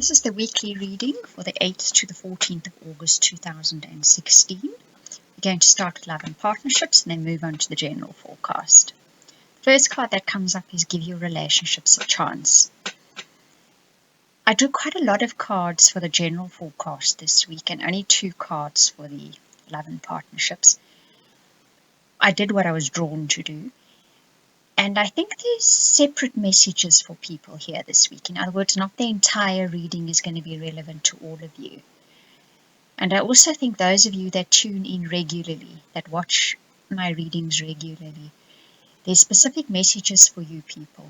This is the weekly reading for the 8th to the 14th of August 2016. We're going to start with love and partnerships and then move on to the general forecast. First card that comes up is give your relationships a chance. I drew quite a lot of cards for the general forecast this week and only 2 cards for the love and partnerships. I did what I was drawn to do. And I think there's separate messages for people here this week. In other words, not the entire reading is going to be relevant to all of you. And I also think those of you that tune in regularly, that watch my readings regularly, there's specific messages for you people.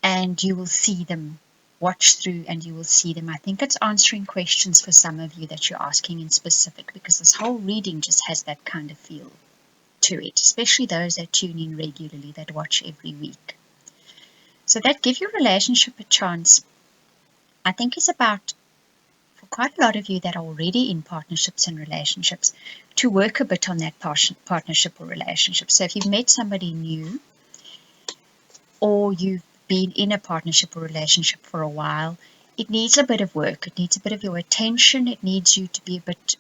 And you will see them, watch through and you will see them. I think it's answering questions for some of you that you're asking in specific, because this whole reading just has that kind of feel to it, especially those that tune in regularly, that watch every week. So that give your relationship a chance, I think, is about, for quite a lot of you that are already in partnerships and relationships, to work a bit on that partnership or relationship. So if you've met somebody new, or you've been in a partnership or relationship for a while, it needs a bit of work. It needs a bit of your attention. It needs you to be a bit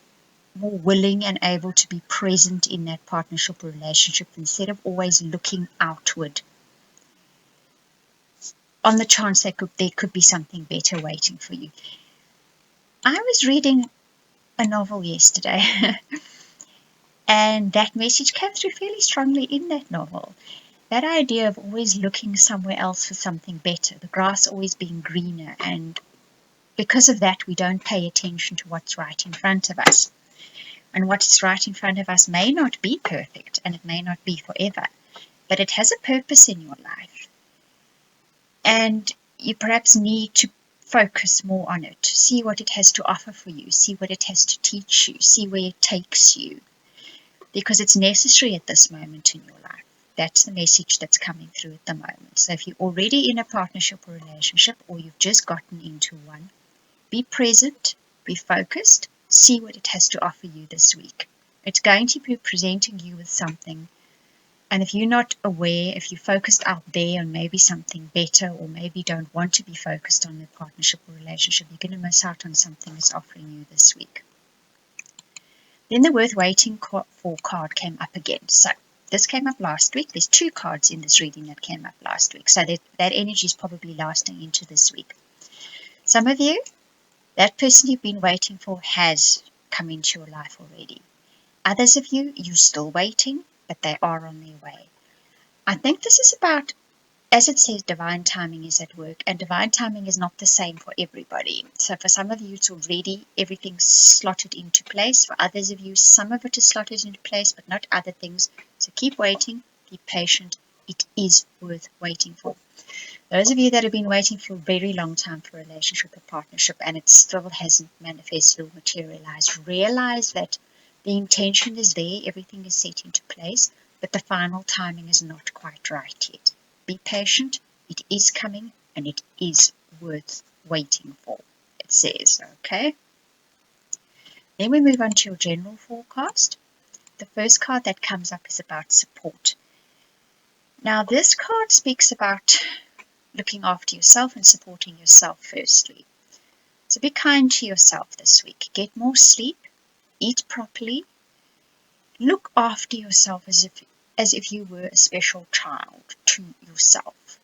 more willing and able to be present in that partnership or relationship instead of always looking outward on the chance that there could be something better waiting for you. I was reading a novel yesterday and that message came through fairly strongly in that novel. That idea of always looking somewhere else for something better, the grass always being greener, and because of that we don't pay attention to what's right in front of us. And what's right in front of us may not be perfect and it may not be forever, but it has a purpose in your life. And you perhaps need to focus more on it, see what it has to offer for you, see what it has to teach you, see where it takes you, because it's necessary at this moment in your life. That's the message that's coming through at the moment. So if you're already in a partnership or relationship, or you've just gotten into one, be present, be focused, see what it has to offer you this week. It's going to be presenting you with something. And if you're not aware, if you're focused out there on maybe something better, or maybe don't want to be focused on the partnership or relationship, you're going to miss out on something it's offering you this week. Then the worth waiting for card came up again. So this came up last week. There's 2 cards in this reading that came up last week. So that energy is probably lasting into this week. Some of you, that person you've been waiting for has come into your life already. Others of you, you're still waiting, but they are on their way. I think this is about, as it says, divine timing is at work, and divine timing is not the same for everybody. So for some of you, it's already everything's slotted into place. For others of you, some of it is slotted into place, but not other things. So keep waiting, be patient. It is worth waiting for. Those of you that have been waiting for a very long time for a relationship or partnership and it still hasn't manifested or materialized, realize that the intention is there, everything is set into place, but the final timing is not quite right yet. Be patient, it is coming, and it is worth waiting for, it says, okay? Then we move on to your general forecast. The first card that comes up is about support. Now this card speaks about looking after yourself and supporting yourself firstly. So be kind to yourself this week. Get more sleep, eat properly, look after yourself as if you were a special child to yourself.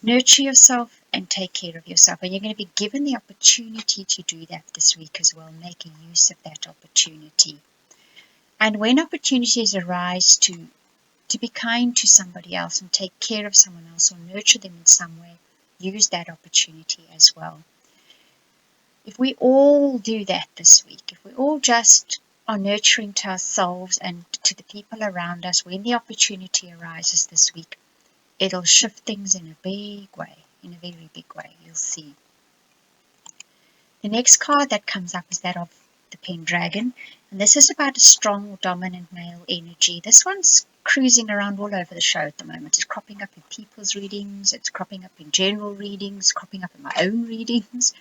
Nurture yourself and take care of yourself. And you're going to be given the opportunity to do that this week as well. Make use of that opportunity. And when opportunities arise to be kind to somebody else and take care of someone else or nurture them in some way, use that opportunity as well. If we all do that this week, if we all just are nurturing to ourselves and to the people around us, when the opportunity arises this week, it'll shift things in a big way, in a very big way, you'll see. The next card that comes up is that of the Pendragon, and this is about a strong or dominant male energy. This one's cruising around all over the show at the moment. It's cropping up in people's readings, it's cropping up in general readings, cropping up in my own readings.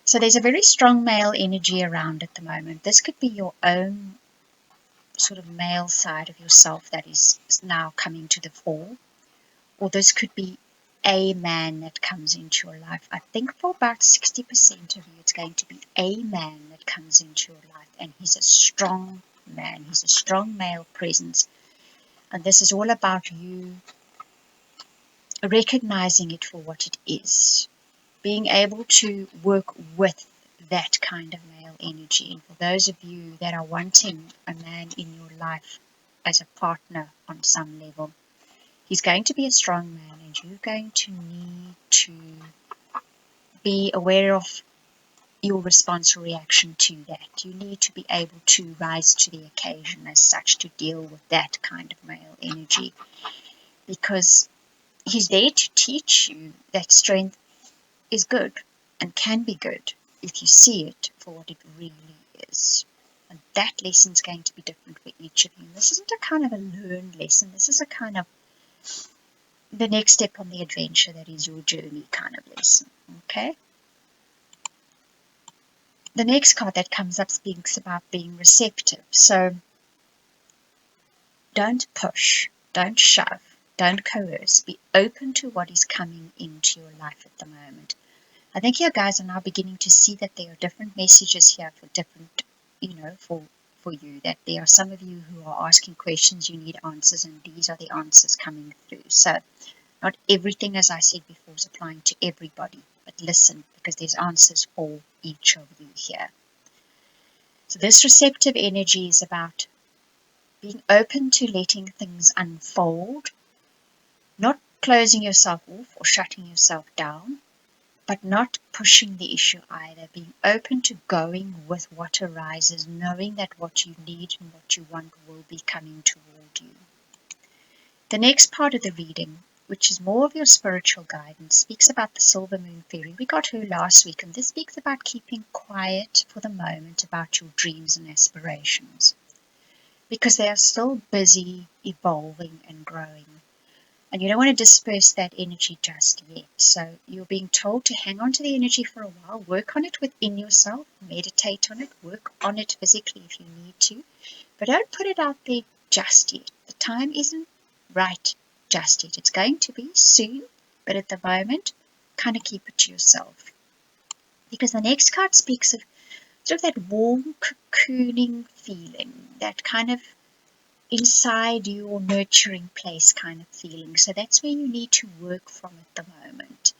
So there's a very strong male energy around at the moment. This could be your own sort of male side of yourself that is now coming to the fore, or this could be a man that comes into your life. I think for about 60% of you, it's going to be a man that comes into your life, and he's a strong man. He's a strong male presence, and this is all about you recognizing it for what it is, being able to work with that kind of male energy. And for those of you that are wanting a man in your life as a partner on some level, he's going to be a strong man, and you're going to need to be aware of your response or reaction to that. You need to be able to rise to the occasion as such to deal with that kind of male energy, because he's there to teach you that strength is good and can be good if you see it for what it really is. And that lesson is going to be different for each of you. This isn't a kind of a learned lesson. This is a kind of the next step on the adventure that is your journey kind of lesson. Okay? The next card that comes up speaks about being receptive. So don't push, don't shove, don't coerce. Be open to what is coming into your life at the moment. I think you guys are now beginning to see that there are different messages here for different, for you, that there are some of you who are asking questions, you need answers, and these are the answers coming through. So not everything, as I said before, is applying to everybody, but listen, because there's answers for each of you here. So this receptive energy is about being open to letting things unfold, not closing yourself off or shutting yourself down, but not pushing the issue either, being open to going with what arises, knowing that what you need and what you want will be coming toward you. The next part of the reading, which is more of your spiritual guidance, speaks about the silver moon fairy. We got her last week, and this speaks about keeping quiet for the moment about your dreams and aspirations, because they are still busy evolving and growing. And you don't want to disperse that energy just yet. So you're being told to hang on to the energy for a while, work on it within yourself, meditate on it, work on it physically if you need to, but don't put it out there just yet. The time isn't right just yet. It's going to be soon, but at the moment, kind of keep it to yourself. Because the next card speaks of sort of that warm, cocooning feeling, that kind of inside your nurturing place kind of feeling. So that's where you need to work from at the moment.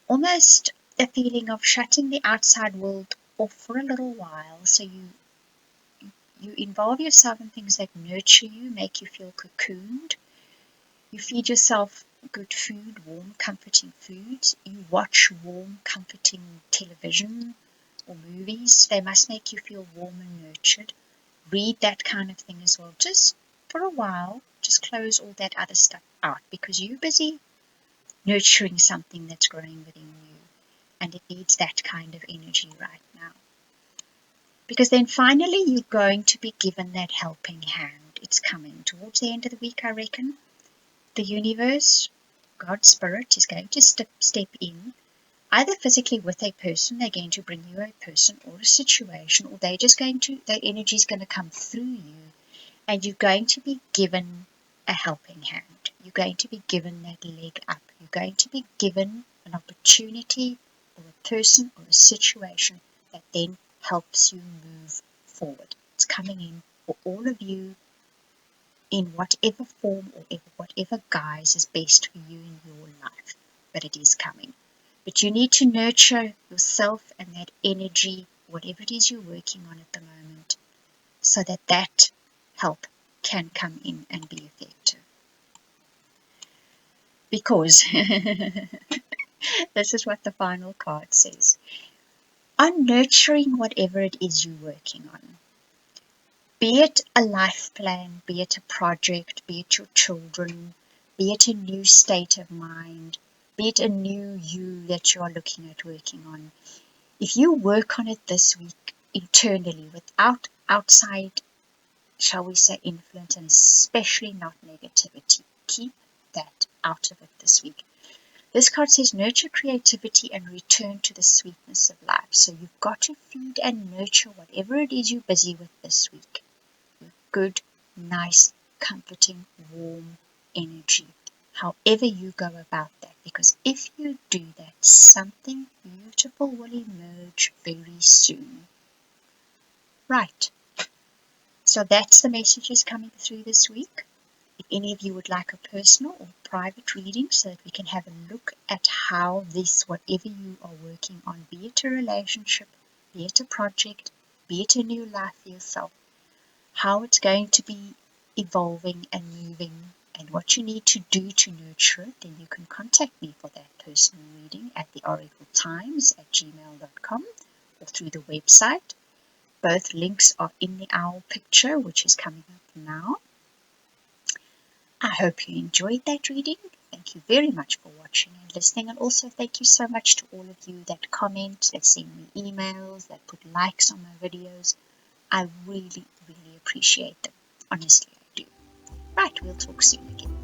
Almost a feeling of shutting the outside world off for a little while, so you involve yourself in things that nurture you, make you feel cocooned. You feed yourself good food, warm, comforting foods. You watch warm, comforting television or movies. They must make you feel warm and nurtured. Read that kind of thing as well. Just for a while, just close all that other stuff out, because you're busy nurturing something that's growing within you, and it needs that kind of energy right now. Because then finally you're going to be given that helping hand. It's coming towards the end of the week, I reckon. The universe, God's Spirit, is going to step in, either physically with a person, they're going to bring you a person or a situation, or they're just going to, that energy is going to come through you, and you're going to be given a helping hand. You're going to be given that leg up. You're going to be given an opportunity or a person or a situation that then helps you move forward. It's coming in for all of you in whatever form or whatever guise is best for you in your life, but it is coming. But you need to nurture yourself and that energy, whatever it is you're working on at the moment, so that that help can come in and be effective. Because this is what the final card says. On nurturing whatever it is you're working on, be it a life plan, be it a project, be it your children, be it a new state of mind, be it a new you that you are looking at working on. If you work on it this week internally without outside, shall we say, influence, and especially not negativity, keep that out of it this week. This card says nurture creativity and return to the sweetness of life. So you've got to feed and nurture whatever it is you're busy with this week. Good, nice, comforting, warm energy. However you go about that, because if you do that, something beautiful will emerge very soon. Right, so that's the messages coming through this week. If any of you would like a personal or private reading so that we can have a look at how this, whatever you are working on, be it a relationship, be it a project, be it a new life for yourself, how it's going to be evolving and moving, and what you need to do to nurture it, then you can contact me for that personal reading at theoracletimes@gmail.com or through the website. Both links are in the owl picture, which is coming up now. I hope you enjoyed that reading. Thank you very much for watching and listening, and also thank you so much to all of you that comment, that send me emails, that put likes on my videos. I really, really appreciate them. Honestly, I do. Right, we'll talk soon again.